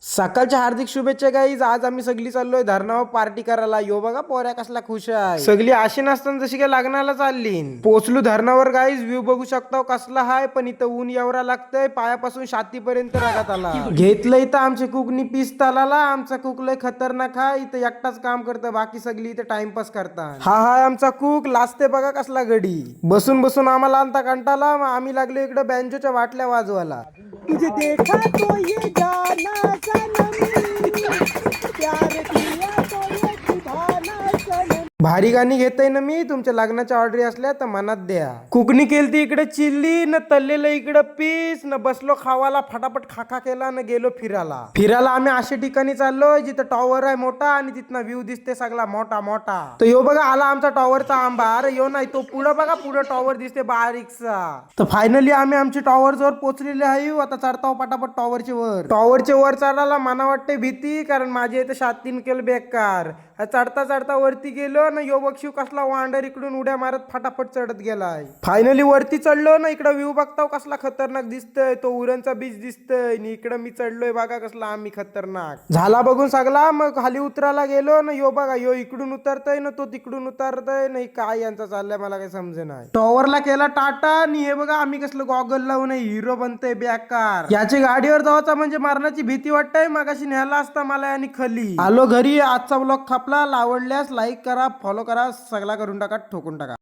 सकाळच्या हार्दिक शुभेच्छा गाईज. आज आम्ही सगळी चाललोय धरणावर पार्टी करायला. यो बघा पोऱ्या कसला खुश आहे. सगळी अशी नसताना जशी काय लग्नाला चालली. पोचलू धरणावर गाईज. व्ह्यू बघू शकता कसला हाय, पण इथं ऊन एवढा लागतंय पायापासून छातीपर्यंत रागात आला. घेतलं इथं आमच्या कुकनी पीस तालाला. आमचा कुक लय खतरनाक हा. इथं एकटाच काम करतं, बाकी सगळी इथं टाइमपास करतात. हा हाय आमचा कुक. लाजते बघा कसला गडी. बसून बसून आम्हाला आणता कंटाला. आम्ही लागलो इकडे बँजोच्या वाटल्या वाजवायला. तुझे देखा तो ये जाना सनम, प्यार किया तो ये दीवाना सनम. भारी गाणी घेतय ना मी. तुमच्या लग्नाच्या ऑर्डर असल्या तर मनात द्या. कुकनी केलती इकडे चिल्ली न तल्लेलं इकडे पीस न बसलो खावाला. फटाफट खाखा केला न गेलो फिरायला आम्ही अशा ठिकाणी चाललोय जिथं टॉवर आहे मोठा आणि तिथनं व्ह्यू दिसते सगळा मोठा मोठा. तर यो बघा आला आमचा टॉवरचा आंबा. अरे यो नाही तो पुढं बघा, पुढं टॉवर दिसते बारीकसा. तर फायनली आम्ही आमची टॉवर वर पोहोचलेले आहे. आता चढताव पटापट टॉवरच्या वर चढायला मला वाटते भीती, कारण माझे इथे 7-3 केल बेकार. चढता चढता वरती गेलो ना. यो बक्षू कसला वांडर इकडून उड्या मारत फटाफट चढत गेलाय. फायनली वरती चढलो ना. इकडे व्ह्यू बघताव कसला खतरनाक दिसतोय. तो उरणचा बीच दिसतोय. इकडे मी चढलोय बघा कसला आम्ही खतरनाक. झाला बघून सगळा. मग खाली उतरायला गेलो ना. यो बघा यो इकडून उतरतय ना, तो तिकडून उतरतय नाही. काय यांचा चाललंय मला काही समजे नाही. टॉवरला केला टाटा आणि हे बघा आम्ही कसलं गॉगल लावून हिरो बनतोय बेकार. याची गाडीवर जावाचा म्हणजे मारण्याची भीती वाटतंय. मगाशी न्यायला असता मला आणि खली आलो घरी. आजचा ब्लॉग खपला. आवडल्यास लाईक करा, फॉलो करा, सगळा करून टाका, ठोकून टाका.